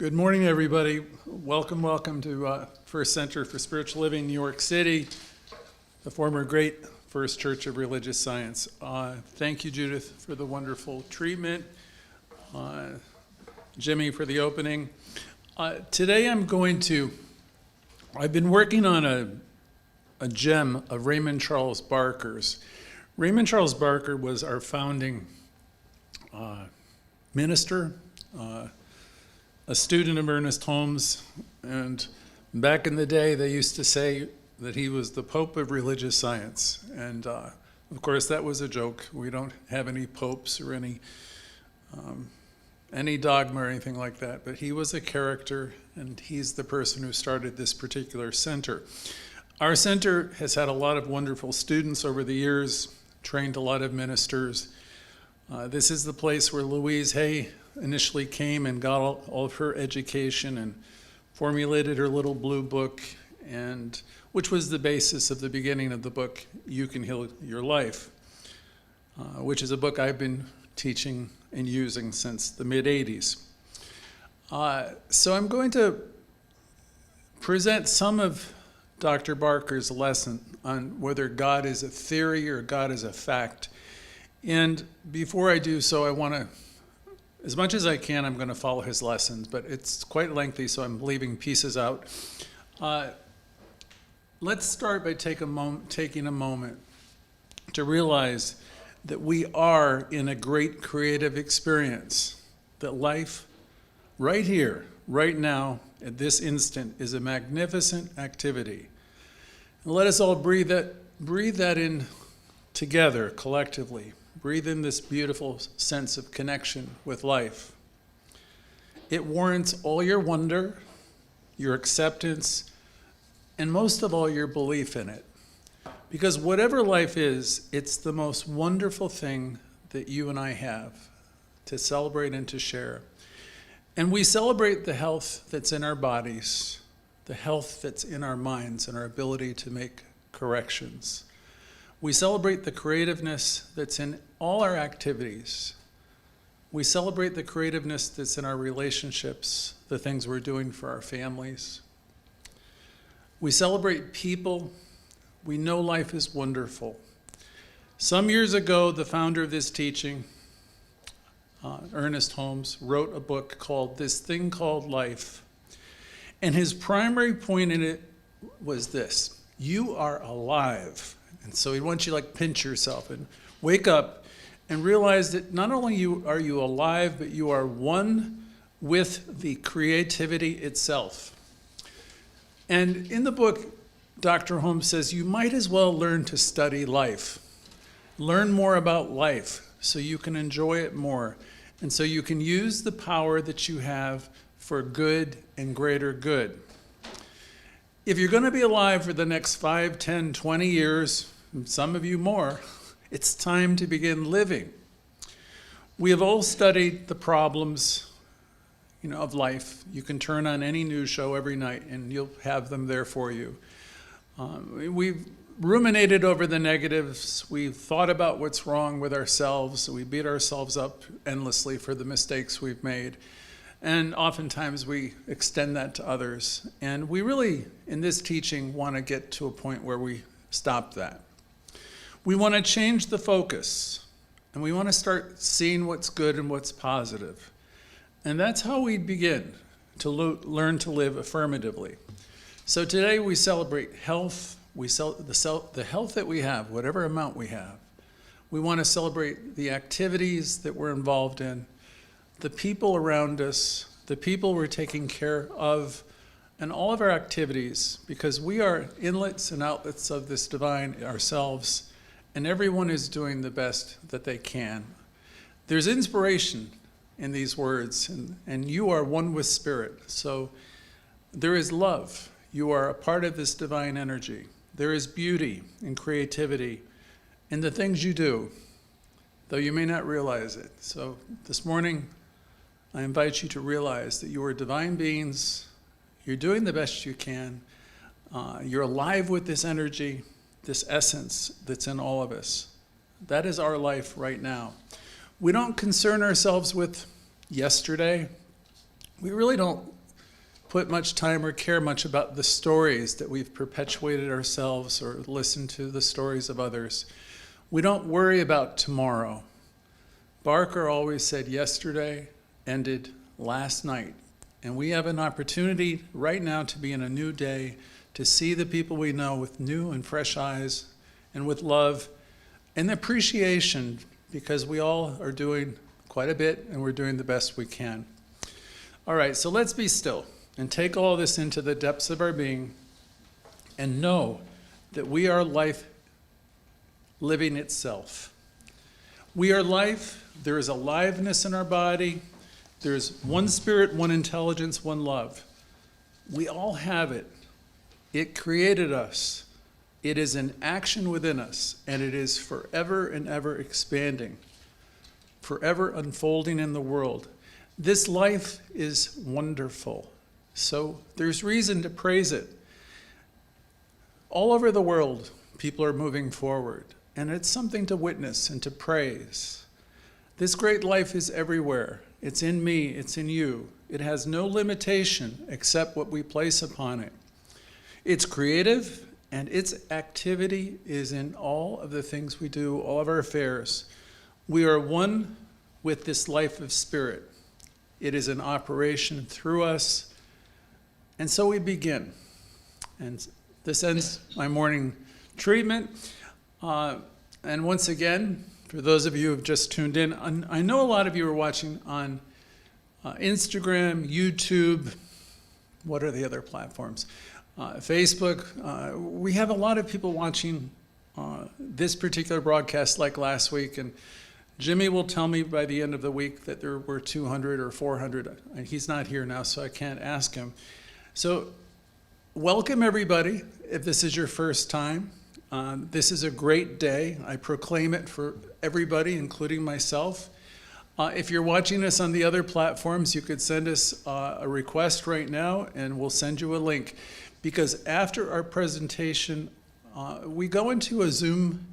Good morning, everybody. Welcome to First Center for Spiritual Living, New York City, the former great First Church of Religious Science. Thank you, Judith, for the wonderful treatment. Jimmy for the opening. Today I've been working on a gem of Raymond Charles Barker's. Raymond Charles Barker was our founding minister, a student of Ernest Holmes, and back in the day they used to say that he was the Pope of religious science, and of course that was a joke. We don't have any popes or any dogma or anything like that, but he was a character, and he's the person who started this particular center. Our center has had a lot of wonderful students over the years, trained a lot of ministers. This is the place where Louise Hay initially came and got all of her education and formulated her little blue book, and which was the basis of the beginning of the book, You Can Heal Your Life, which is a book I've been teaching and using since the mid-'80s. So I'm going to present some of Dr. Barker's lesson on whether God is a theory or God is a fact. And before I do so, I want to, as much as I can, I'm going to follow his lessons, but it's quite lengthy, so I'm leaving pieces out. Let's start by taking a moment to realize that we are in a great creative experience, that life right here, right now, at this instant, is a magnificent activity. And let us all breathe that in together, collectively. Breathe in this beautiful sense of connection with life. It warrants all your wonder, your acceptance, and most of all, your belief in it. Because whatever life is, it's the most wonderful thing that you and I have to celebrate and to share. And we celebrate the health that's in our bodies, the health that's in our minds, and our ability to make corrections. We celebrate the creativeness that's in all our activities. We celebrate the creativeness that's in our relationships, the things we're doing for our families. We celebrate people. We know life is wonderful. Some years ago, the founder of this teaching, Ernest Holmes, wrote a book called This Thing Called Life. And his primary point in it was this: you are alive. And so he wants you to pinch yourself and wake up and realize that not only are you alive, but you are one with the creativity itself. And in the book, Dr. Holmes says you might as well learn to study life. Learn more about life so you can enjoy it more. And so you can use the power that you have for good and greater good. If you're going to be alive for the next 5, 10, 20 years, some of you more, it's time to begin living. We have all studied the problems, of life. You can turn on any news show every night and you'll have them there for you. We've ruminated over the negatives. We've thought about what's wrong with ourselves. We beat ourselves up endlessly for the mistakes we've made. And oftentimes we extend that to others. And we really, in this teaching, want to get to a point where we stop that. We want to change the focus, and we want to start seeing what's good and what's positive. And that's how we begin to learn to live affirmatively. So today we celebrate health. We the health that we have, whatever amount we have. We want to celebrate the activities that we're involved in, the people around us, the people we're taking care of, and all of our activities, because we are inlets and outlets of this divine ourselves, and everyone is doing the best that they can. There's inspiration in these words, and you are one with Spirit. So there is love. You are a part of this divine energy. There is beauty and creativity in the things you do, though you may not realize it. So this morning, I invite you to realize that you are divine beings. You're doing the best you can. You're alive with this energy, this essence that's in all of us. That is our life right now. We don't concern ourselves with yesterday. We really don't put much time or care much about the stories that we've perpetuated ourselves or listened to the stories of others. We don't worry about tomorrow. Barker always said yesterday ended last night. And we have an opportunity right now to be in a new day, to see the people we know with new and fresh eyes and with love and appreciation, because we all are doing quite a bit and we're doing the best we can. All right, so let's be still and take all this into the depths of our being and know that we are life living itself. We are life. There is aliveness in our body. There's one spirit, one intelligence, one love. We all have it. It created us. It is in action within us, and it is forever and ever expanding, forever unfolding in the world. This life is wonderful, so there's reason to praise it. All over the world, people are moving forward, and it's something to witness and to praise. This great life is everywhere. It's in me, it's in you. It has no limitation except what we place upon it. It's creative, and its activity is in all of the things we do, all of our affairs. We are one with this life of spirit. It is in operation through us, and so we begin. And this ends my morning treatment. And once again, for those of you who have just tuned in, I know a lot of you are watching on Instagram, YouTube, what are the other platforms? Facebook. We have a lot of people watching this particular broadcast like last week, and Jimmy will tell me by the end of the week that there were 200 or 400. He's not here now, so I can't ask him. So welcome everybody, if this is your first time. This is a great day. I proclaim it for everybody, including myself. If you're watching us on the other platforms, you could send us a request right now, and we'll send you a link. Because after our presentation, we go into a Zoom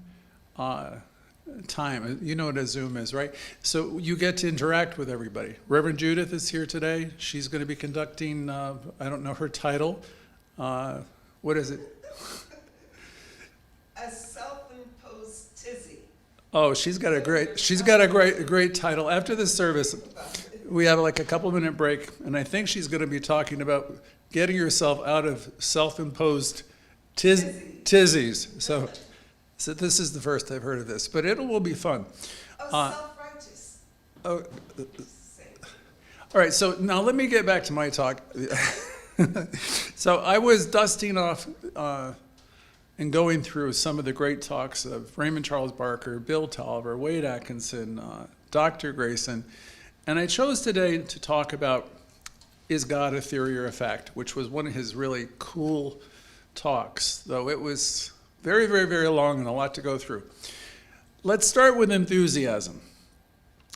time. You know what a Zoom is, right? So you get to interact with everybody. Reverend Judith is here today. She's going to be conducting, I don't know her title. What is it? A self-imposed tizzy. Oh, she's got a great title. After the service, we have like a couple-minute break, and I think she's going to be talking about getting yourself out of self-imposed tizzies. So this is the first I've heard of this, but it will be fun. Self-righteous. All right, so now let me get back to my talk. So I was dusting off and going through some of the great talks of Raymond Charles Barker, Bill Tolliver, Wade Atkinson, Dr. Grayson, and I chose today to talk about Is God a Theory or a Fact, which was one of his really cool talks, though it was very, very, very long and a lot to go through. Let's start with enthusiasm.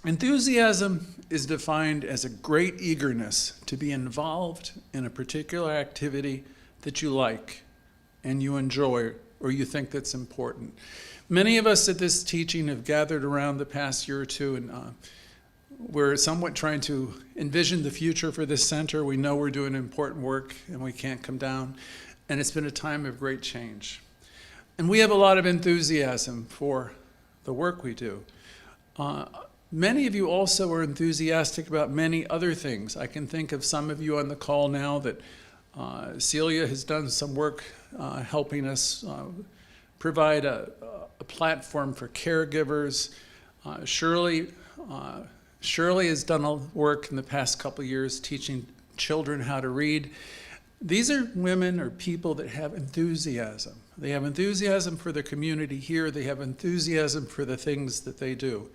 Enthusiasm is defined as a great eagerness to be involved in a particular activity that you like and you enjoy or you think that's important. Many of us at this teaching have gathered around the past year or two, and we're somewhat trying to envision the future for this center. We know we're doing important work and we can't come down, and it's been a time of great change. And we have a lot of enthusiasm for the work we do. Many of you also are enthusiastic about many other things. I can think of some of you on the call now that Celia has done some work helping us provide a platform for caregivers. Shirley has done work in the past couple of years teaching children how to read. These are women or people that have enthusiasm. They have enthusiasm for the community here. They have enthusiasm for the things that they do.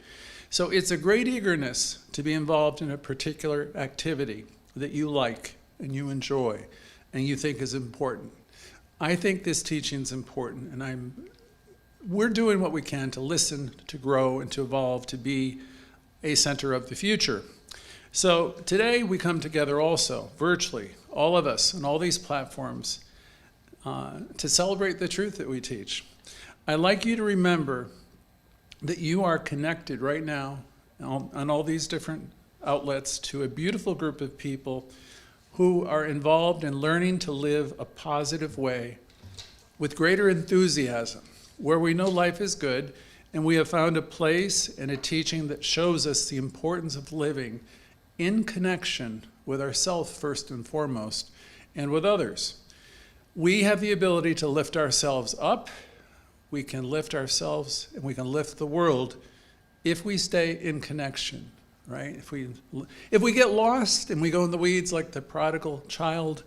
So it's a great eagerness to be involved in a particular activity that you like and you enjoy and you think is important. I think this teaching is important, and we're doing what we can to listen, to grow, and to evolve to be a center of the future. So today we come together also, virtually, all of us on all these platforms, to celebrate the truth that we teach. I'd like you to remember that you are connected right now on all these different outlets to a beautiful group of people who are involved in learning to live a positive way with greater enthusiasm, where we know life is good and we have found a place and a teaching that shows us the importance of living in connection with ourselves first and foremost and with others. We have the ability to lift ourselves up, we can lift ourselves, and we can lift the world if we stay in connection, right? If we get lost and we go in the weeds like the prodigal child,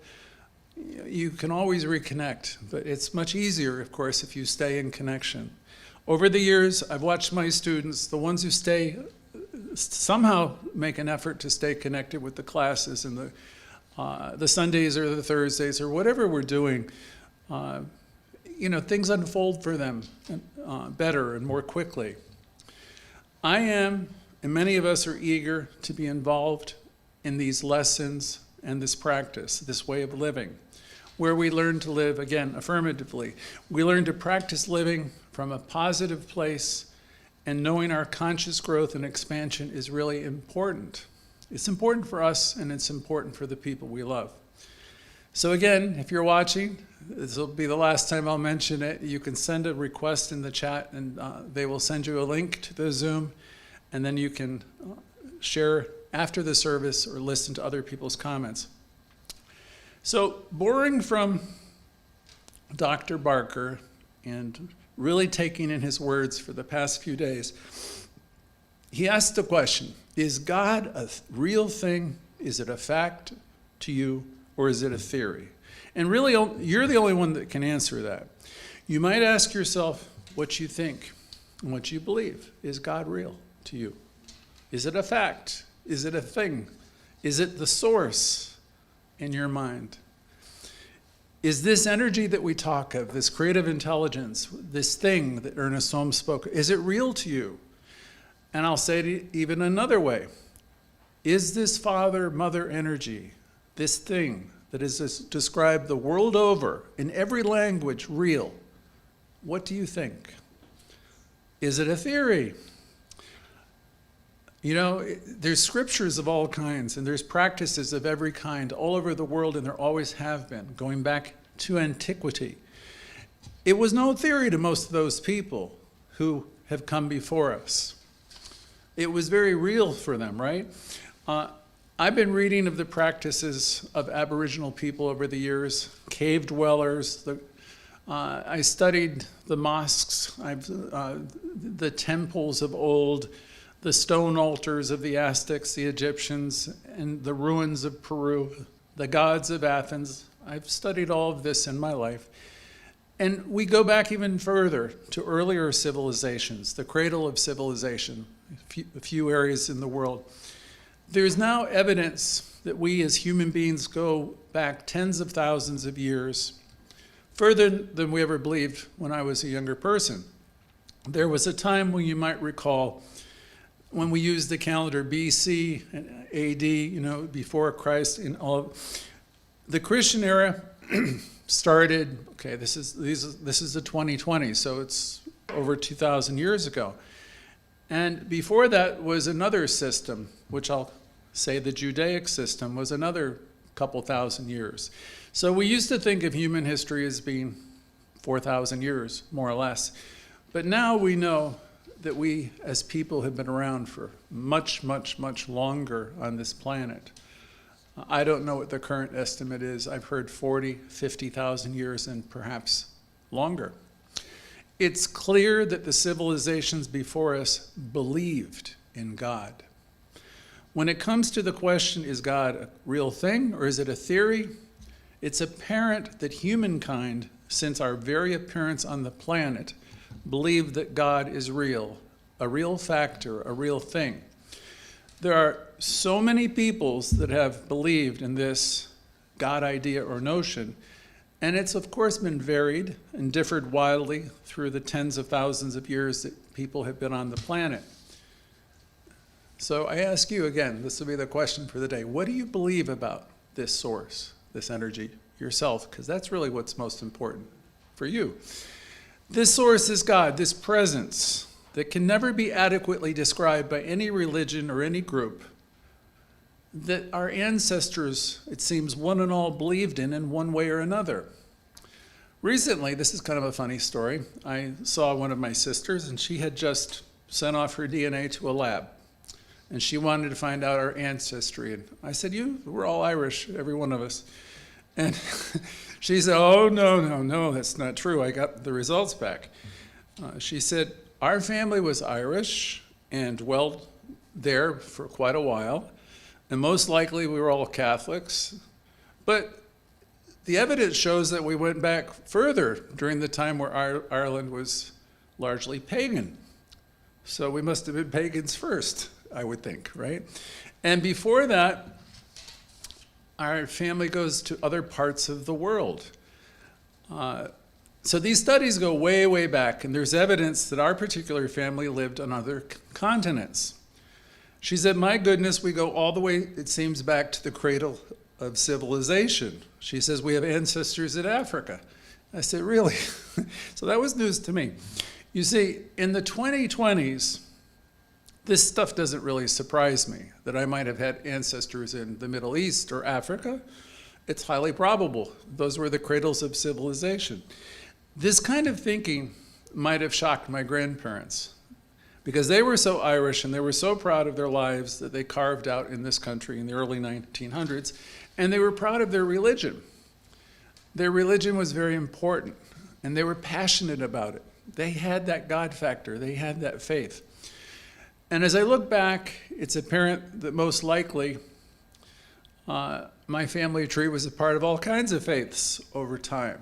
you can always reconnect, but it's much easier, of course, if you stay in connection. Over the years, I've watched my students, the ones who somehow make an effort to stay connected with the classes and the Sundays or the Thursdays or whatever we're doing, things unfold for them better and more quickly. I am, and many of us are eager to be involved in these lessons and this practice, this way of living, where we learn to live, again, affirmatively. We learn to practice living from a positive place, and knowing our conscious growth and expansion is really important. It's important for us, and it's important for the people we love. So again, if you're watching, this will be the last time I'll mention it. You can send a request in the chat, and they will send you a link to the Zoom, and then you can share after the service or listen to other people's comments. So, borrowing from Dr. Barker and really taking in his words for the past few days, he asked the question, is God a real thing? Is it a fact to you, or is it a theory? And really, you're the only one that can answer that. You might ask yourself what you think and what you believe. Is God real to you? Is it a fact? Is it a thing? Is it the source in your mind? Is this energy that we talk of, this creative intelligence, this thing that Ernest Holmes spoke, is it real to you? And I'll say it even another way. Is this father, mother energy, this thing that is described the world over in every language, real? What do you think? Is it a theory? There's scriptures of all kinds, and there's practices of every kind all over the world, and there always have been, going back to antiquity. It was no theory to most of those people who have come before us. It was very real for them, right? I've been reading of the practices of Aboriginal people over the years, cave dwellers. I studied the mosques, the temples of old, the stone altars of the Aztecs, the Egyptians, and the ruins of Peru, the gods of Athens. I've studied all of this in my life. And we go back even further to earlier civilizations, the cradle of civilization, a few areas in the world. There's now evidence that we as human beings go back tens of thousands of years, further than we ever believed when I was a younger person. There was a time when you might recall when we used the calendar BC and AD, before Christ, in all the Christian era started. Okay, this is the 2020, so it's over 2,000 years ago. And before that was another system, which I'll say the Judaic system was another couple thousand years. So we used to think of human history as being 4,000 years, more or less. But now we know that we as people have been around for much, much, much longer on this planet. I don't know what the current estimate is. I've heard 40, 50,000 years and perhaps longer. It's clear that the civilizations before us believed in God. When it comes to the question, is God a real thing or is it a theory? It's apparent that humankind, since our very appearance on the planet, believe that God is real, a real factor, a real thing. There are so many peoples that have believed in this God idea or notion, and it's of course been varied and differed wildly through the tens of thousands of years that people have been on the planet. So I ask you again, this will be the question for the day, what do you believe about this source, this energy, yourself? Because that's really what's most important for you. This source is God, this presence that can never be adequately described by any religion or any group. that our ancestors, it seems, one and all believed in one way or another. Recently, this is kind of a funny story, I saw one of my sisters, and she had just sent off her DNA to a lab. And she wanted to find out our ancestry. And I said, we're all Irish, every one of us. And she said, oh, no, that's not true. I got the results back. She said, our family was Irish and dwelled there for quite a while. And most likely we were all Catholics. But the evidence shows that we went back further during the time where Ireland was largely pagan. So we must have been pagans first, I would think, right? And before that, our family goes to other parts of the world. So these studies go way, way back, and there's evidence that our particular family lived on other continents. She said, my goodness, we go all the way, it seems, back to the cradle of civilization. She says, we have ancestors in Africa. I said, really? So that was news to me. You see, in the 2020s, this stuff doesn't really surprise me, that I might have had ancestors in the Middle East or Africa. It's highly probable. Those were the cradles of civilization. This kind of thinking might have shocked my grandparents, because they were so Irish and they were so proud of their lives that they carved out in this country in the early 1900s, and they were proud of their religion. Their religion was very important, and they were passionate about it. They had that God factor. They had that faith. And as I look back, it's apparent that most likely my family tree was a part of all kinds of faiths over time.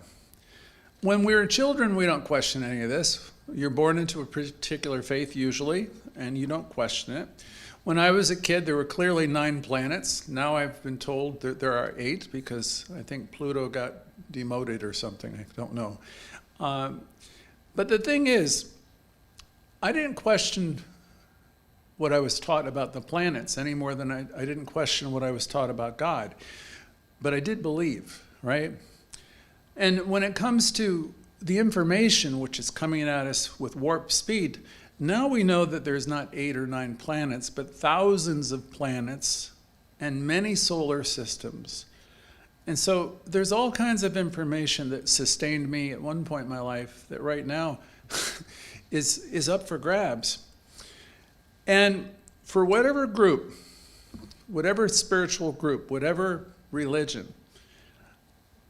When we're children, we don't question any of this. You're born into a particular faith usually, and you don't question it. When I was a kid, there were clearly 9 planets. Now I've been told that there are 8 because I think Pluto got demoted or something. I don't know. But the thing is, I didn't question what I was taught about the planets any more than I didn't question what I was taught about God. But I did believe, right? And when it comes to the information which is coming at us with warp speed, now we know that there's not 8 or 9 planets, but thousands of planets and many solar systems. And so there's all kinds of information that sustained me at one point in my life that right now is up for grabs. And for whatever group, whatever spiritual group, whatever religion,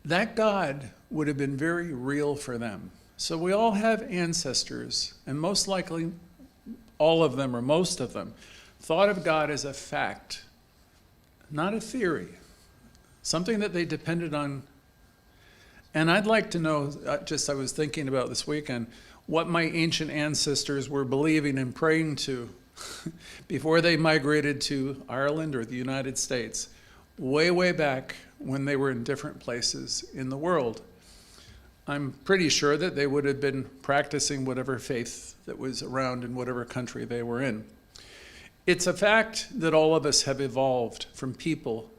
that God would have been very real for them. So we all have ancestors, and most likely all of them or most of them thought of God as a fact, not a theory, something that they depended on. And I'd like to know, I was thinking about this weekend, what my ancient ancestors were believing and praying to before they migrated to Ireland or the United States, way, way back when they were in different places in the world. I'm pretty sure that they would have been practicing whatever faith that was around in whatever country they were in. It's a fact that all of us have evolved from people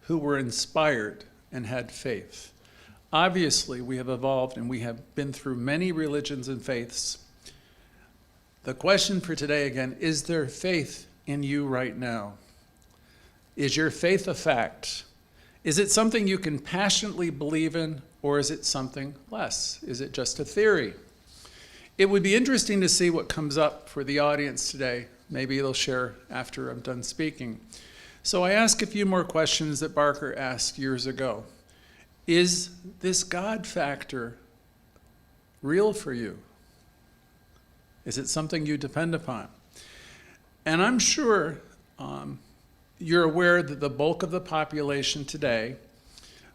who were inspired and had faith. Obviously, we have evolved and we have been through many religions and faiths. The question for today again, is there faith in you right now? Is your faith a fact? Is it something you can passionately believe in, or is it something less? Is it just a theory? It would be interesting to see what comes up for the audience today. Maybe they'll share after I'm done speaking. So I ask a few more questions that Barker asked years ago. Is this God factor real for you? Is it something you depend upon? And I'm sure you're aware that the bulk of the population today,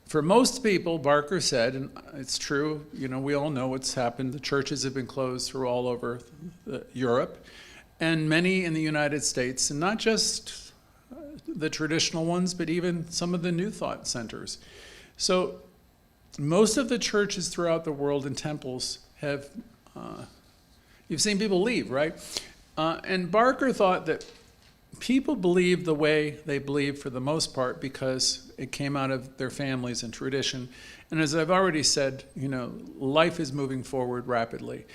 for most people, Barker said, and it's true, we all know what's happened. The churches have been closed through all over Europe, and many in the United States, and not just the traditional ones, but even some of the New Thought centers. So most of the churches throughout the world and temples have, you've seen people leave, right? And Barker thought that people believe the way they believe for the most part because it came out of their families and tradition. And as I've already said, life is moving forward rapidly.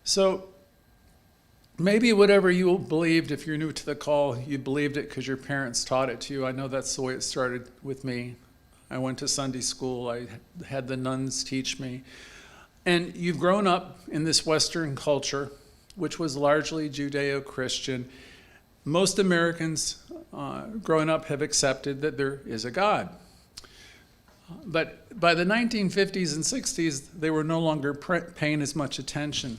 So maybe whatever you believed, if you're new to the call, you believed it because your parents taught it to you. I know that's the way it started with me. I went to Sunday school. I had the nuns teach me. And you've grown up in this Western culture, which was largely Judeo-Christian. Most Americans growing up have accepted that there is a God. But by the 1950s and 60s, they were no longer paying as much attention.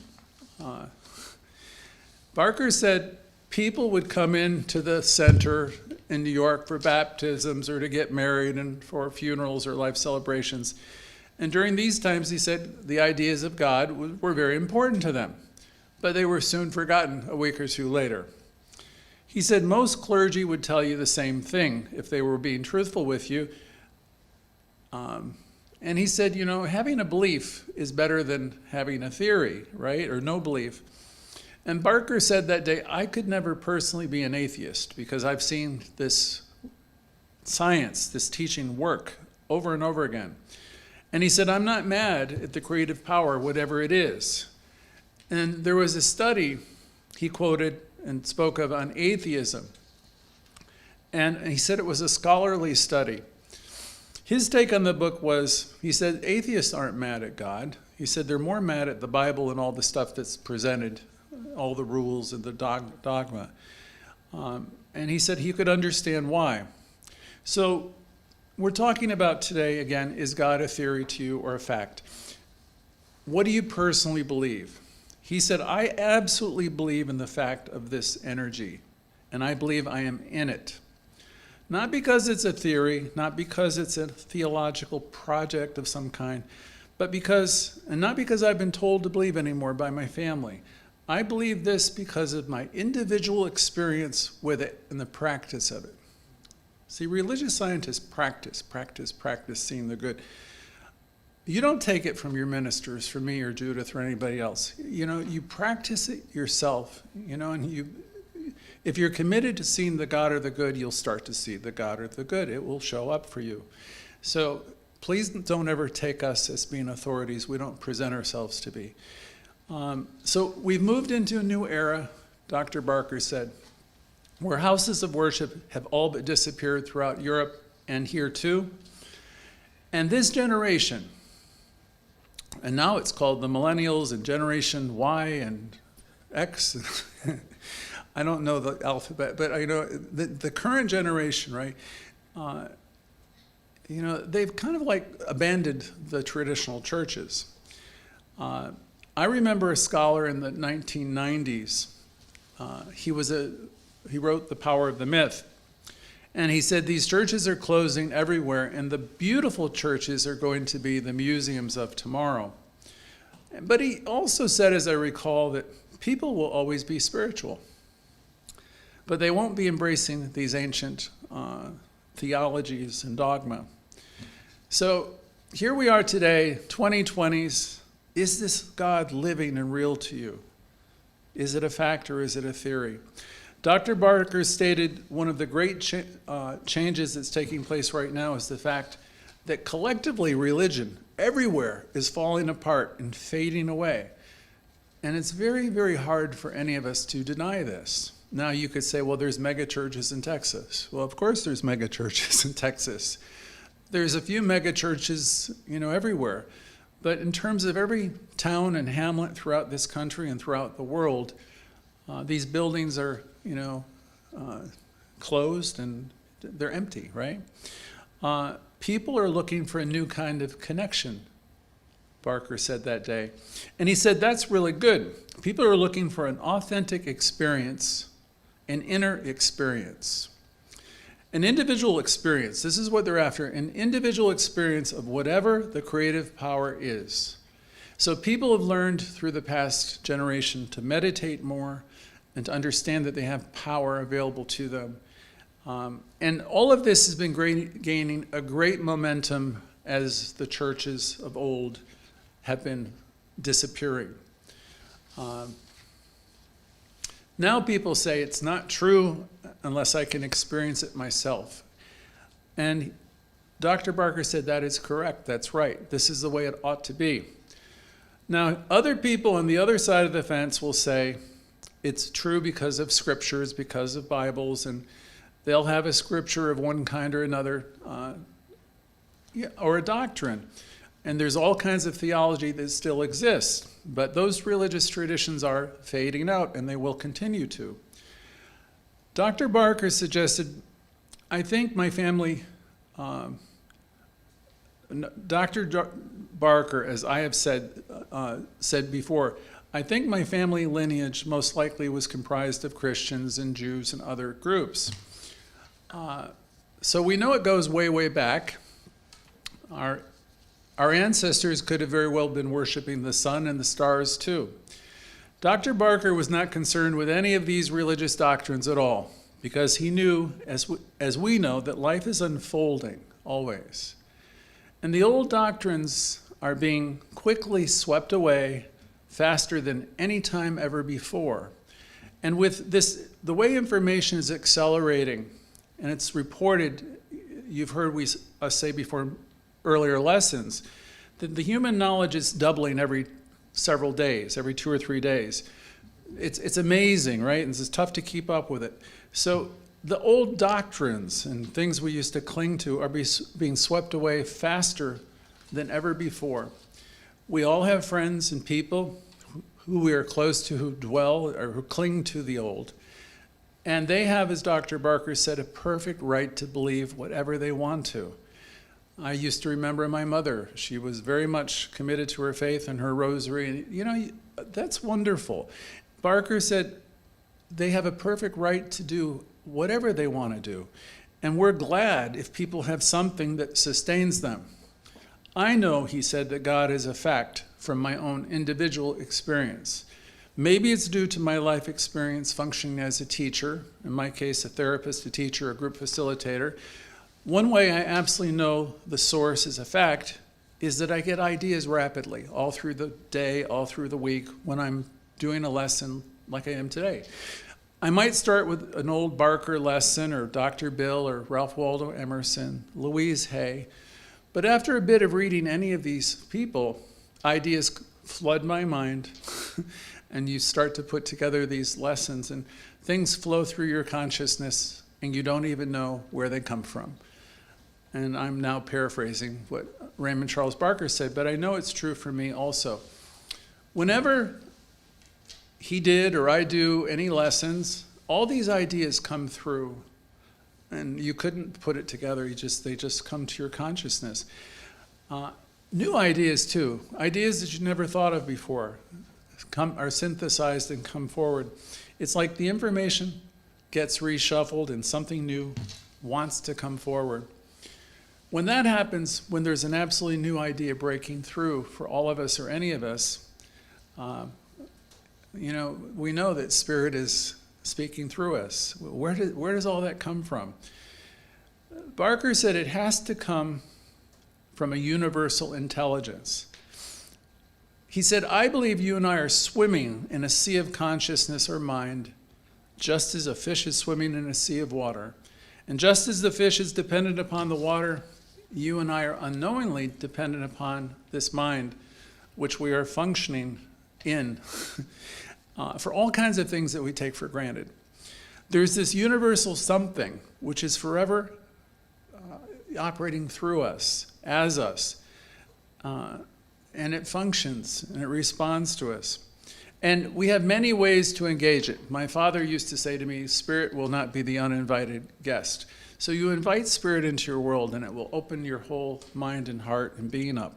Barker said people would come into the center in New York for baptisms or to get married and for funerals or life celebrations. And during these times, he said the ideas of God were very important to them, but they were soon forgotten a week or two later. He said most clergy would tell you the same thing if they were being truthful with you. And he said, you know, having a belief is better than having a theory, right? Or no belief. And Barker said that day, I could never personally be an atheist because I've seen this science, this teaching work over and over again. And he said, I'm not mad at the creative power, whatever it is. And there was a study he quoted and spoke of on atheism. And he said it was a scholarly study. His take on the book was, he said, atheists aren't mad at God. He said they're more mad at the Bible and all the stuff that's presented, all the rules and the dogma. And he said he could understand why. So we're talking about today, again, is God a theory to you or a fact? What do you personally believe? He said, I absolutely believe in the fact of this energy, and I believe I am in it. Not because it's a theory, not because it's a theological project of some kind, but because, and not because I've been told to believe anymore by my family. I believe this because of my individual experience with it and the practice of it. See, religious scientists practice, seeing the good. You don't take it from your ministers, from me or Judith or anybody else. You know, you practice it yourself, you know, and if you're committed to seeing the God or the good, you'll start to see the God or the good. It will show up for you. So please don't ever take us as being authorities. We don't present ourselves to be. So we've moved into a new era, Dr. Barker said, where houses of worship have all but disappeared throughout Europe and here too. And this generation, and now it's called the millennials and Generation Y and X. I don't know the alphabet, but I know the current generation, right? You know, they've kind of like abandoned the traditional churches. I remember a scholar in the 1990s. He wrote The Power of the Myth. And he said these churches are closing everywhere, and the beautiful churches are going to be the museums of tomorrow. But he also said, as I recall, that people will always be spiritual, but they won't be embracing these ancient theologies and dogma. So here we are today, 2020s. Is this God living and real to you? Is it a fact or is it a theory? Dr. Barker stated one of the great changes that's taking place right now is the fact that collectively religion everywhere is falling apart and fading away. And it's very, very hard for any of us to deny this. Now you could say, well, there's mega churches in Texas. Well, of course there's mega churches in Texas. There's a few mega churches, you know, everywhere. But in terms of every town and hamlet throughout this country and throughout the world, these buildings are, you know, closed and they're empty, right? People are looking for a new kind of connection, Barker said that day. And he said that's really good. People are looking for an authentic experience, an inner experience. An individual experience, this is what they're after, an individual experience of whatever the creative power is. So people have learned through the past generation to meditate more and to understand that they have power available to them. And all of this has been gaining a great momentum as the churches of old have been disappearing. Now people say it's not true unless I can experience it myself. And Dr. Barker said that is correct, that's right. This is the way it ought to be. Now, other people on the other side of the fence will say, it's true because of scriptures, because of Bibles, and they'll have a scripture of one kind or another, or a doctrine. And there's all kinds of theology that still exists, but those religious traditions are fading out, and they will continue to. Dr. Barker suggested, I think my family, Dr. Barker, as I have said before, I think my family lineage most likely was comprised of Christians and Jews and other groups. So we know it goes way, way back. Our ancestors could have very well been worshiping the sun and the stars too. Dr. Barker was not concerned with any of these religious doctrines at all, because he knew, as we know, that life is unfolding always. And the old doctrines are being quickly swept away faster than any time ever before. And with this, the way information is accelerating, and it's reported, you've heard us say before earlier lessons, that the human knowledge is doubling every several days, every 2 or 3 days. It's amazing, right? And it's tough to keep up with it. So the old doctrines and things we used to cling to are being swept away faster than ever before. We all have friends and people who we are close to who dwell or who cling to the old. And they have, as Dr. Barker said, a perfect right to believe whatever they want to. I used to remember my mother. She was very much committed to her faith and her rosary. And, that's wonderful. Barker said they have a perfect right to do whatever they want to do. And we're glad if people have something that sustains them. I know, he said, that God is a fact from my own individual experience. Maybe it's due to my life experience functioning as a teacher, in my case, a therapist, a teacher, a group facilitator. One way I absolutely know the source is a fact is that I get ideas rapidly, all through the day, all through the week, when I'm doing a lesson like I am today. I might start with an old Barker lesson, or Dr. Bill, or Ralph Waldo Emerson, Louise Hay. But after a bit of reading any of these people, ideas flood my mind, and you start to put together these lessons, and things flow through your consciousness, and you don't even know where they come from. And I'm now paraphrasing what Raymond Charles Barker said, but I know it's true for me also. Whenever he did or I do any lessons, all these ideas come through, and you couldn't put it together. They just come to your consciousness. New ideas too, ideas that you never thought of before, are synthesized and come forward. It's like the information gets reshuffled and something new wants to come forward. When that happens, when there's an absolutely new idea breaking through for all of us or any of us, we know that Spirit is speaking through us. Where does all that come from? Barker said it has to come from a universal intelligence. He said, I believe you and I are swimming in a sea of consciousness or mind, just as a fish is swimming in a sea of water. And just as the fish is dependent upon the water, you and I are unknowingly dependent upon this mind, which we are functioning in for all kinds of things that we take for granted. There's this universal something which is forever operating through us, as us, and it functions and it responds to us. And we have many ways to engage it. My father used to say to me, Spirit will not be the uninvited guest. So you invite Spirit into your world and it will open your whole mind and heart and being up.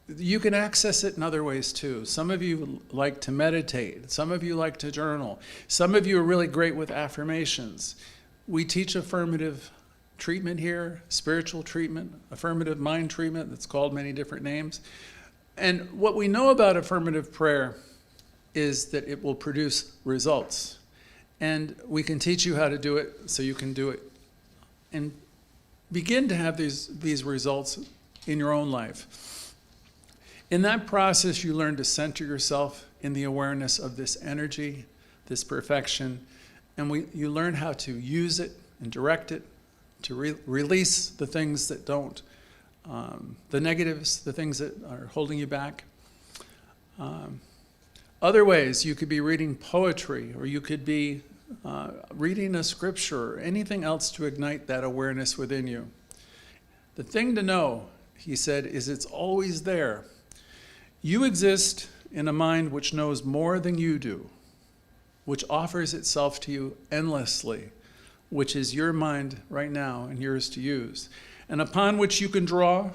You can access it in other ways too. Some of you like to meditate. Some of you like to journal. Some of you are really great with affirmations. We teach affirmative treatment here, spiritual treatment, affirmative mind treatment, that's called many different names. And what we know about affirmative prayer is that it will produce results. And we can teach you how to do it so you can do it and begin to have these results in your own life. In that process, you learn to center yourself in the awareness of this energy, this perfection, and you learn how to use it and direct it, to release the things that don't, the negatives, the things that are holding you back. Other ways, you could be reading poetry, or you could be reading a scripture, or anything else to ignite that awareness within you. The thing to know, he said, is it's always there. You exist in a mind which knows more than you do, which offers itself to you endlessly, which is your mind right now and yours to use, and upon which you can draw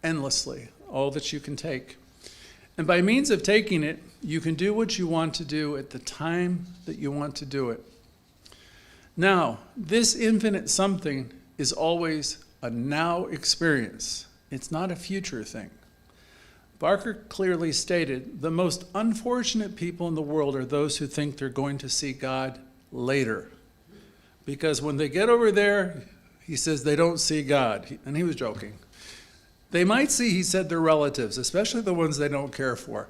endlessly all that you can take. And by means of taking it, you can do what you want to do at the time that you want to do it. Now, this infinite something is always a now experience. It's not a future thing. Barker clearly stated, the most unfortunate people in the world are those who think they're going to see God later. Because when they get over there, he says they don't see God. And he was joking. They might see, he said, their relatives, especially the ones they don't care for.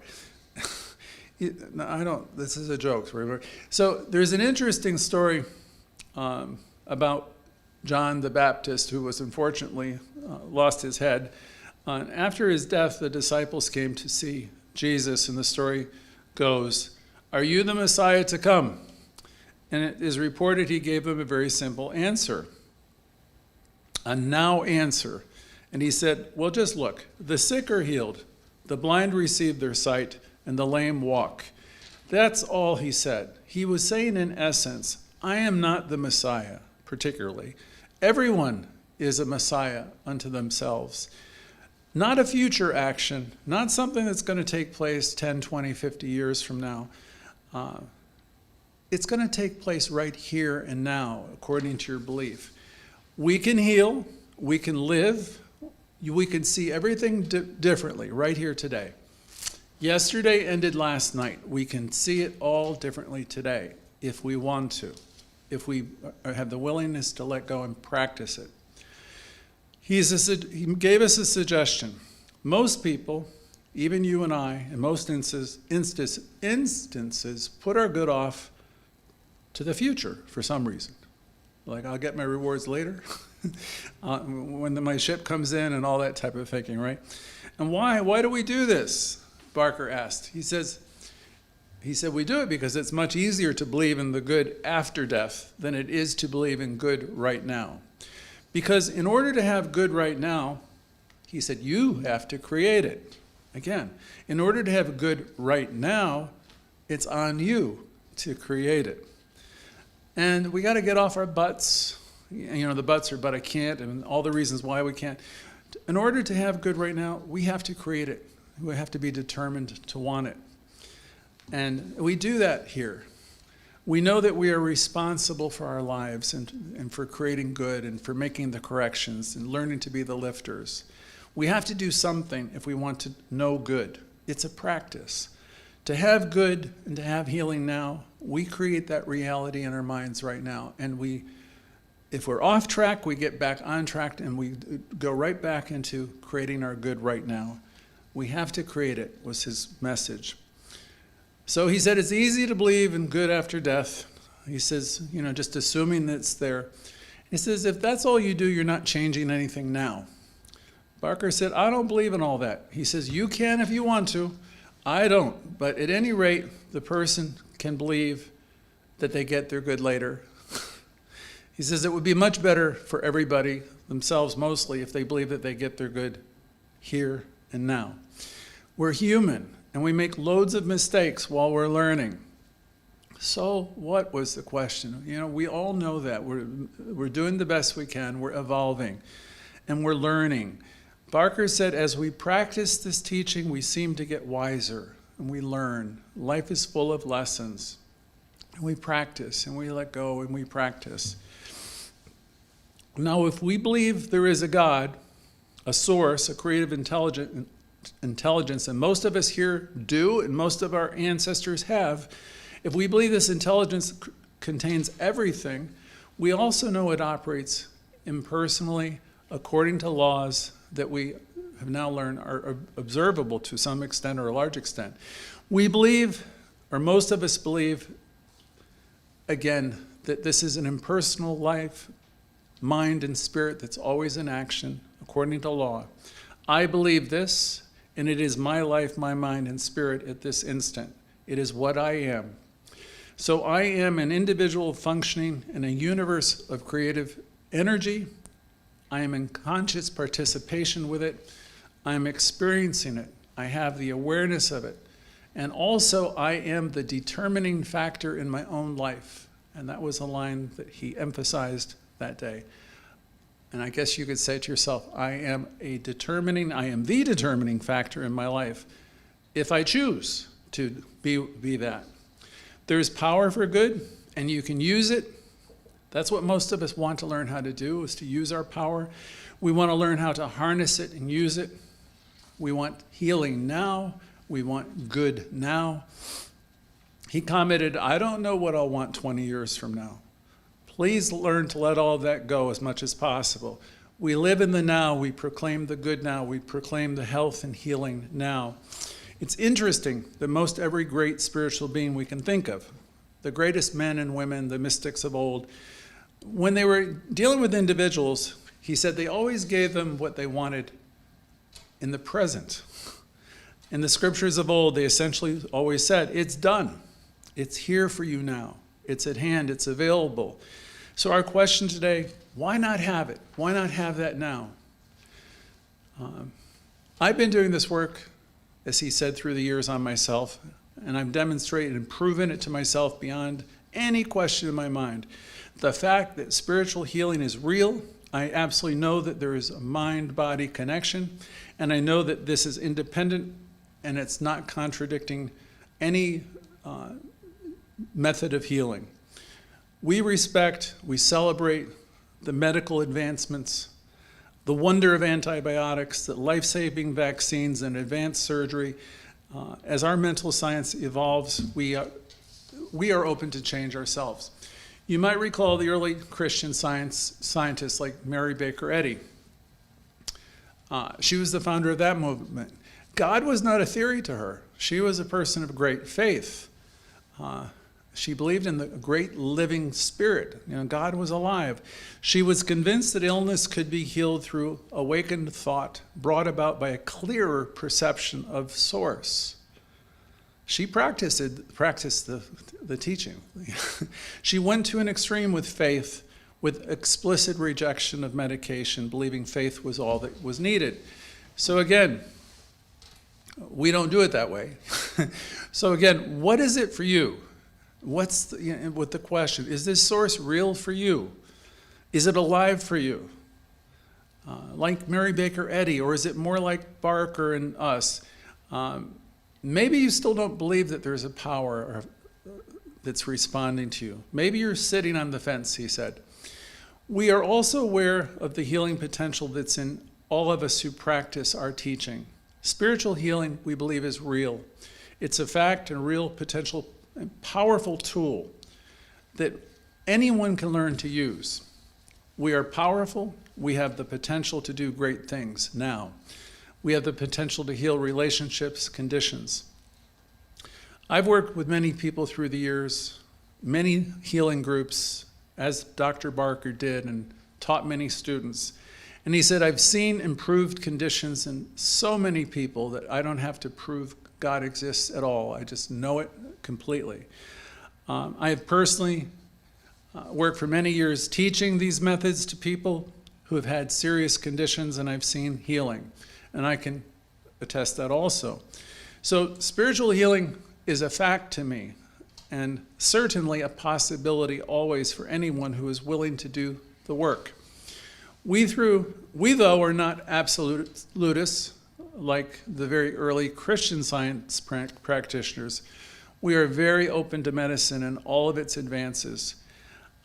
No, this is a joke. So there's an interesting story about John the Baptist, who was unfortunately lost his head. After his death, the disciples came to see Jesus, and the story goes, "Are you the Messiah to come?" And it is reported he gave them a very simple answer, a now answer. And he said, well, just look, the sick are healed, the blind receive their sight, and the lame walk. That's all he said. He was saying, in essence, I am not the Messiah, particularly. Everyone is a Messiah unto themselves. Not a future action, not something that's going to take place 10, 20, 50 years from now. It's going to take place right here and now, according to your belief. We can heal, we can live, we can see everything differently right here today. Yesterday ended last night. We can see it all differently today if we want to, if we have the willingness to let go and practice it. He gave us a suggestion. Most people, even you and I, in most instances, put our good off to the future for some reason. Like, I'll get my rewards later, when my ship comes in and all that type of thinking, right? And why? Why do we do this? Barker asked. He said, we do it because it's much easier to believe in the good after death than it is to believe in good right now. Because in order to have good right now, he said, you have to create it. Again, in order to have good right now, it's on you to create it. And we got to get off our butts. You know, the butts are, but I can't, and all the reasons why we can't. In order to have good right now, we have to create it. We have to be determined to want it. And we do that here. We know that we are responsible for our lives and for creating good and for making the corrections and learning to be the lifters. We have to do something if we want to know good. It's a practice. To have good and to have healing now, we create that reality in our minds right now. And if we're off track, we get back on track and we go right back into creating our good right now. We have to create it, was his message. So he said it's easy to believe in good after death. He says, just assuming that it's there. He says, if that's all you do, you're not changing anything now. Barker said, I don't believe in all that. He says, you can if you want to. I don't. But at any rate, the person can believe that they get their good later. He says it would be much better for everybody, themselves mostly, if they believe that they get their good here and now. We're human, and we make loads of mistakes while we're learning. So what was the question? We all know that. We're doing the best we can. We're evolving, and we're learning. Barker said, as we practice this teaching, we seem to get wiser, and we learn. Life is full of lessons. And we practice, and we let go, and we practice. Now, if we believe there is a God, a source, a creative intelligence, and most of us here do, and most of our ancestors have, if we believe this intelligence contains everything, we also know it operates impersonally according to laws that we have now learned are observable to some extent or a large extent. We believe, or most of us believe, again, that this is an impersonal life, mind and spirit that's always in action according to law. I believe this, and it is my life, my mind, and spirit at this instant. It is what I am. So I am an individual functioning in a universe of creative energy. I am in conscious participation with it. I am experiencing it. I have the awareness of it. And also, I am the determining factor in my own life. And that was a line that he emphasized that day. And I guess you could say to yourself, I am the determining factor in my life if I choose to be that. There's power for good, and you can use it. That's what most of us want to learn how to do, is to use our power. We want to learn how to harness it and use it. We want healing now. We want good now. He commented, I don't know what I'll want 20 years from now. Please learn to let all of that go as much as possible. We live in the now. We proclaim the good now. We proclaim the health and healing now. It's interesting that most every great spiritual being we can think of, the greatest men and women, the mystics of old, when they were dealing with individuals, he said they always gave them what they wanted in the present. In the scriptures of old, they essentially always said, it's done. It's here for you now. It's at hand. It's available. So our question today, why not have it? Why not have that now? I've been doing this work, as he said, through the years on myself, and I've demonstrated and proven it to myself beyond any question in my mind. The fact that spiritual healing is real, I absolutely know that there is a mind-body connection, and I know that this is independent and it's not contradicting any method of healing. We respect, we celebrate the medical advancements, the wonder of antibiotics, the life-saving vaccines and advanced surgery. As our mental science evolves, we are open to change ourselves. You might recall the early Christian scientists like Mary Baker Eddy. She was the founder of that movement. God was not a theory to her. She was a person of great faith. She believed in the great living spirit. God was alive. She was convinced that illness could be healed through awakened thought brought about by a clearer perception of source. She practiced the teaching. She went to an extreme with faith, with explicit rejection of medication, believing faith was all that was needed. So again, we don't do it that way. So again, what is it for you? What's with the question, is this source real for you? Is it alive for you? Like Mary Baker Eddy, or is it more like Barker and us? Maybe you still don't believe that there's a power that's responding to you. Maybe you're sitting on the fence, he said. We are also aware of the healing potential that's in all of us who practice our teaching. Spiritual healing, we believe, is real. It's a fact and real potential and powerful tool that anyone can learn to use. We are powerful. We have the potential to do great things now. We have the potential to heal relationships, conditions. I've worked with many people through the years, many healing groups, as Dr. Barker did, and taught many students. And he said, I've seen improved conditions in so many people that I don't have to prove God exists at all. I just know it completely. I have personally worked for many years teaching these methods to people who have had serious conditions, and I've seen healing. And I can attest that also. So spiritual healing is a fact to me, and certainly a possibility always for anyone who is willing to do the work. We though are not absolutists like the very early Christian Science practitioners. We are very open to medicine and all of its advances.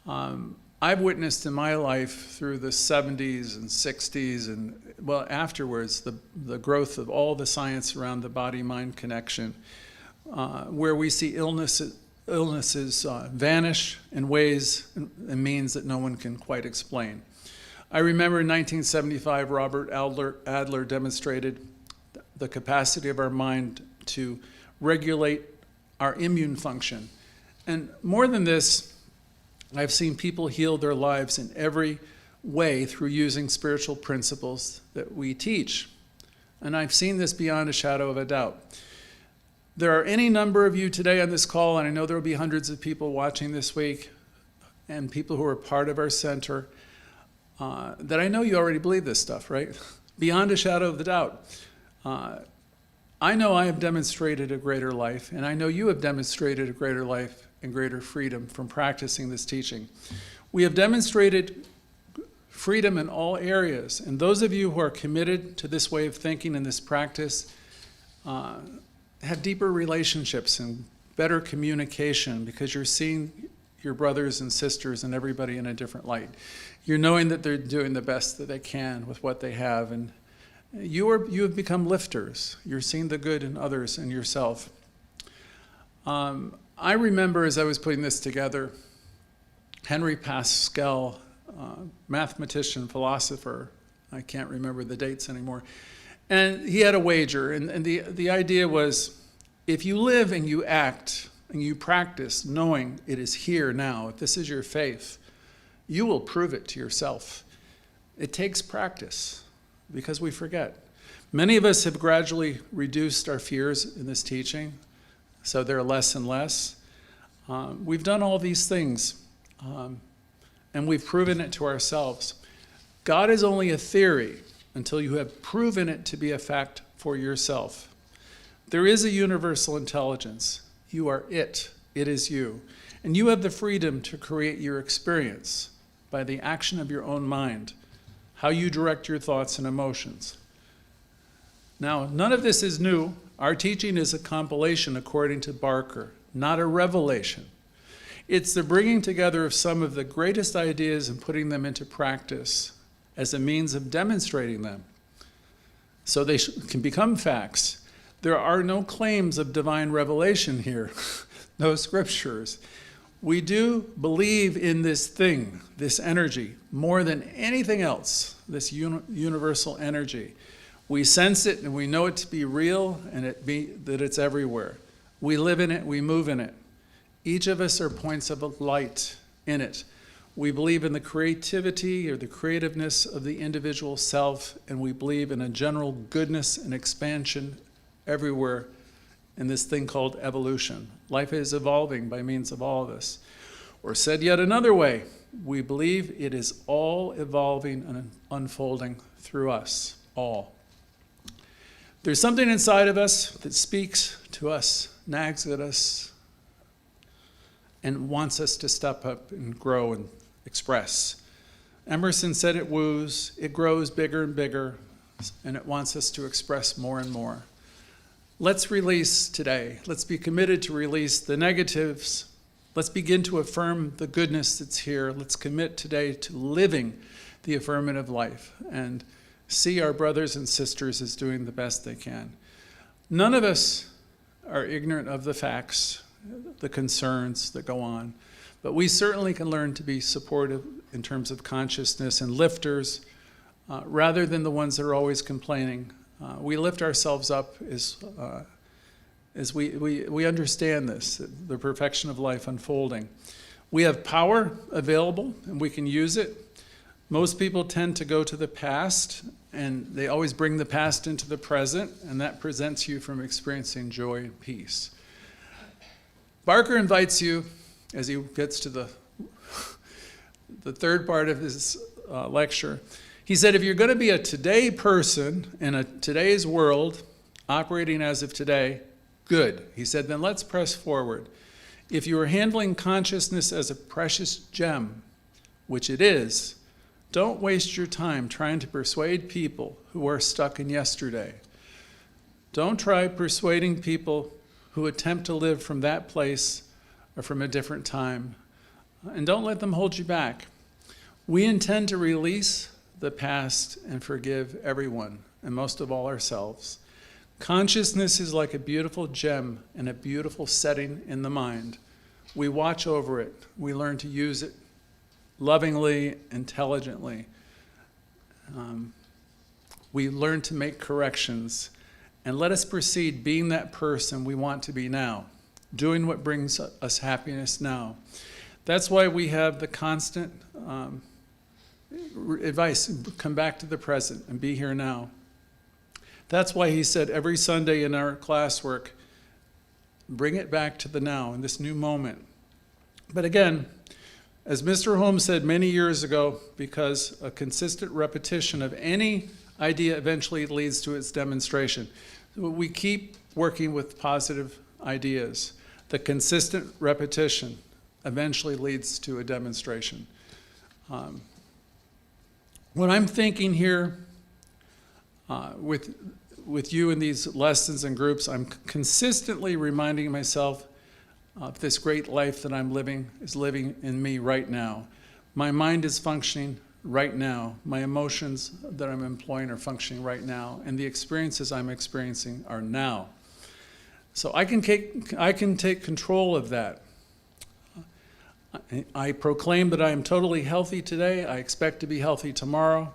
I've witnessed in my life through the 70s and 60s and, well, afterwards, the growth of all the science around the body-mind connection, where we see illnesses vanish in ways and means that no one can quite explain. I remember in 1975, Robert Adler demonstrated the capacity of our mind to regulate our immune function. And more than this, I've seen people heal their lives in every way through using spiritual principles that we teach. And I've seen this beyond a shadow of a doubt. There are any number of you today on this call, and I know there will be hundreds of people watching this week, and people who are part of our center, that I know you already believe this stuff, right? Beyond a shadow of the doubt. I know I have demonstrated a greater life, and I know you have demonstrated a greater life and greater freedom from practicing this teaching. We have demonstrated freedom in all areas, and those of you who are committed to this way of thinking and this practice have deeper relationships and better communication because you're seeing your brothers and sisters and everybody in a different light. You're knowing that they're doing the best that they can with what they have, and you have become lifters. You're seeing the good in others and yourself. I remember as I was putting this together, Henry Pascal, mathematician, philosopher, I can't remember the dates anymore, and he had a wager, and the idea was, if you live and you act and you practice knowing it is here now, if this is your faith, you will prove it to yourself. It takes practice because we forget. Many of us have gradually reduced our fears in this teaching, so they're less and less. We've done all these things, and we've proven it to ourselves. God is only a theory until you have proven it to be a fact for yourself. There is a universal intelligence. You are it. It is you. And you have the freedom to create your experience by the action of your own mind, how you direct your thoughts and emotions. Now, none of this is new. Our teaching is a compilation according to Barker, not a revelation. It's the bringing together of some of the greatest ideas and putting them into practice as a means of demonstrating them so they can become facts. There are no claims of divine revelation here, no scriptures. We do believe in this thing, this energy, more than anything else, this universal energy. We sense it and we know it to be real and that it's everywhere. We live in it, we move in it. Each of us are points of a light in it. We believe in the creativity or the creativeness of the individual self, and we believe in a general goodness and expansion everywhere in this thing called evolution. Life is evolving by means of all of us. Or said yet another way, we believe it is all evolving and unfolding through us, all. There's something inside of us that speaks to us, nags at us, and wants us to step up and grow and express. Emerson said it woos, it grows bigger and bigger, and it wants us to express more and more. Let's release today. Let's be committed to release the negatives. Let's begin to affirm the goodness that's here. Let's commit today to living the affirmative life and see our brothers and sisters as doing the best they can. None of us are ignorant of the facts, the concerns that go on, but we certainly can learn to be supportive in terms of consciousness and lifters rather than the ones that are always complaining. We lift ourselves up as we understand this, the perfection of life unfolding. We have power available and we can use it. Most people tend to go to the past and they always bring the past into the present, and that prevents you from experiencing joy and peace. Barker invites you, as he gets to the third part of his lecture, he said, if you're going to be a today person in a today's world, operating as of today, good. He said, then let's press forward. If you are handling consciousness as a precious gem, which it is, don't waste your time trying to persuade people who are stuck in yesterday. Don't try persuading people who attempt to live from that place or from a different time. And don't let them hold you back. We intend to release the past and forgive everyone, and most of all ourselves. Consciousness is like a beautiful gem and a beautiful setting in the mind. We watch over it. We learn to use it lovingly, intelligently. We learn to make corrections. And let us proceed being that person we want to be now, doing what brings us happiness now. That's why we have the constant advice, come back to the present and be here now. That's why he said every Sunday in our classwork, Bring it back to the now, in this new moment. But again, as Mr. Holmes said many years ago, because a consistent repetition of any idea eventually leads to its demonstration. We keep working with positive ideas. The consistent repetition eventually leads to a demonstration. What I'm thinking here with you in these lessons and groups, I'm consistently reminding myself of this great life that I'm living is living in me right now. My mind is functioning right now. My emotions that I'm employing are functioning right now, and the experiences I'm experiencing are now. So I can take control of that. I proclaim that I am totally healthy today. I expect to be healthy tomorrow.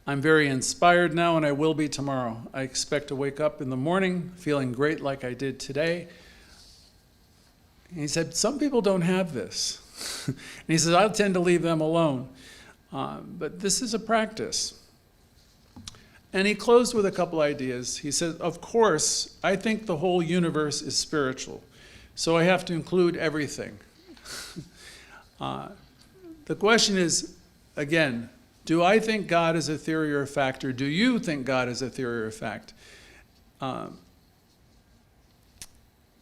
I'm very inspired now, and I will be tomorrow. I expect to wake up in the morning feeling great like I did today. And he said, some people don't have this. And he says, I tend to leave them alone. But this is a practice. And he closed with a couple ideas. He said, of course, I think the whole universe is spiritual. So I have to include everything. The question is, again, do I think God is a theory or a fact, or do you think God is a theory or a fact?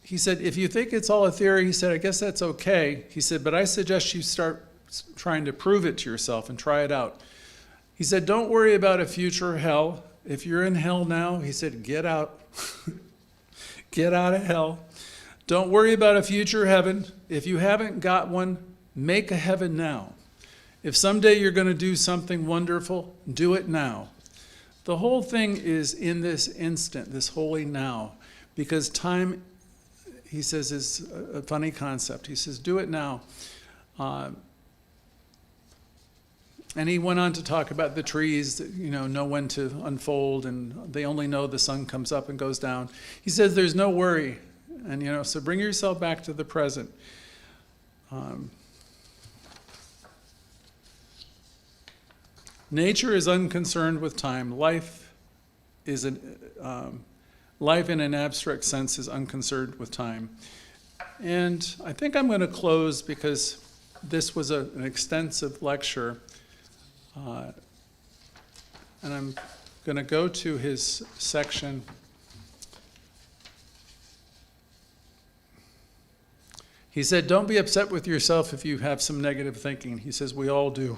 He said, if you think it's all a theory, he said, I guess that's okay. He said, but I suggest you start trying to prove it to yourself and try it out. He said, don't worry about a future hell. If you're in hell now, he said, get out. Get out of hell. Don't worry about a future heaven. If you haven't got one, make a heaven now. If someday you're going to do something wonderful, do it now. The whole thing is in this instant, this holy now, because time, he says, is a funny concept. He says, do it now. And he went on to talk about the trees that, know when to unfold, and they only know the sun comes up and goes down. He says there's no worry. And, so bring yourself back to the present. Nature is unconcerned with time. Life in an abstract sense is unconcerned with time. And I think I'm going to close because this was an extensive lecture. And I'm going to go to his section. He said, don't be upset with yourself if you have some negative thinking. He says, we all do.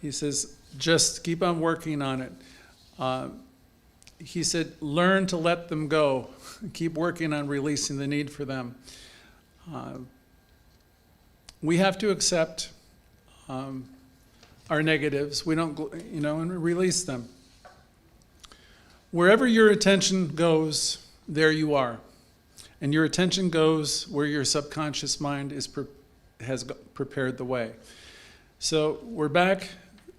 He says, just keep on working on it. He said, learn to let them go. Keep working on releasing the need for them. We have to accept our negatives. We don't, and release them. Wherever your attention goes, there you are. And your attention goes where your subconscious mind has prepared the way. So we're back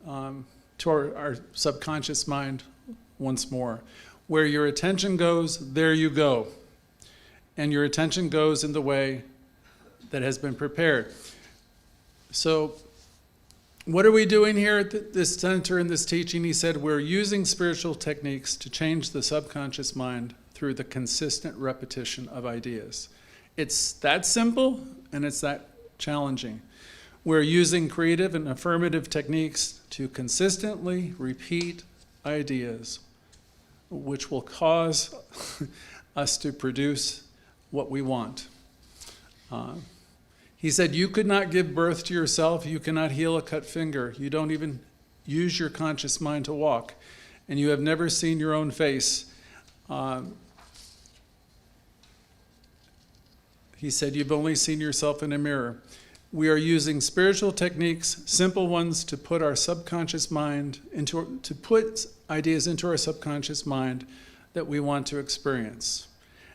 to our subconscious mind once more. Where your attention goes, there you go. And your attention goes in the way that has been prepared. So what are we doing here at this center in this teaching? He said we're using spiritual techniques to change the subconscious mind through the consistent repetition of ideas. It's that simple and it's that challenging. We're using creative and affirmative techniques to consistently repeat ideas, which will cause us to produce what we want. He said, you could not give birth to yourself. You cannot heal a cut finger. You don't even use your conscious mind to walk. And you have never seen your own face. He said, you've only seen yourself in a mirror. We are using spiritual techniques, simple ones, to put our subconscious mind to put ideas into our subconscious mind that we want to experience.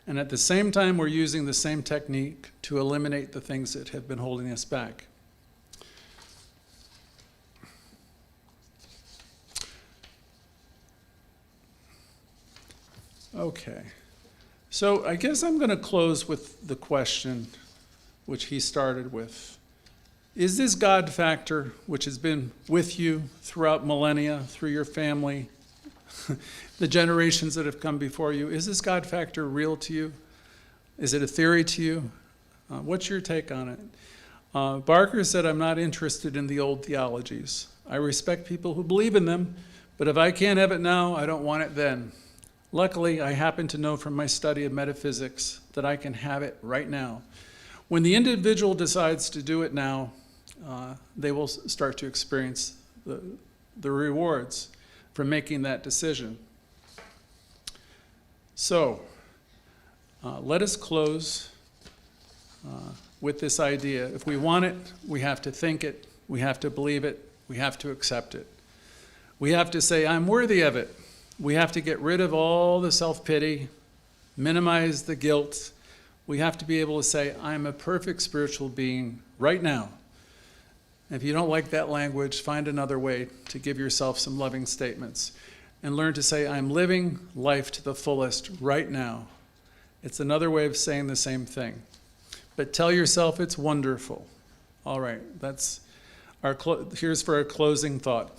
And at the same time, we're using the same technique to eliminate the things that have been holding us back. Okay. So I guess I'm going to close with the question which he started with. Is this God factor, which has been with you throughout millennia, through your family, the generations that have come before you, is this God factor real to you? Is it a theory to you? What's your take on it? Barker said, I'm not interested in the old theologies. I respect people who believe in them, but if I can't have it now, I don't want it then. Luckily, I happen to know from my study of metaphysics that I can have it right now. When the individual decides to do it now, they will start to experience the rewards from making that decision. So, let us close with this idea. If we want it, we have to think it, we have to believe it, we have to accept it. We have to say, I'm worthy of it. We have to get rid of all the self-pity, minimize the guilt. We have to be able to say, I'm a perfect spiritual being right now. If you don't like that language, find another way to give yourself some loving statements. And learn to say, I'm living life to the fullest right now. It's another way of saying the same thing. But tell yourself it's wonderful. All right, that's here's for our closing thought.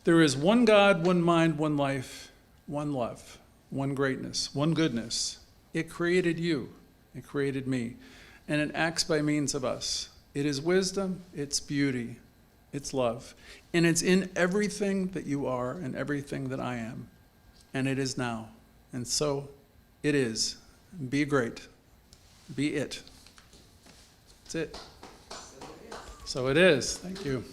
There is one God, one mind, one life, one love, one greatness, one goodness. It created you. It created me. And it acts by means of us. It is wisdom, it's beauty, it's love. And it's in everything that you are and everything that I am. And it is now. And so it is. Be great. Be it. That's it. So it is. Thank you.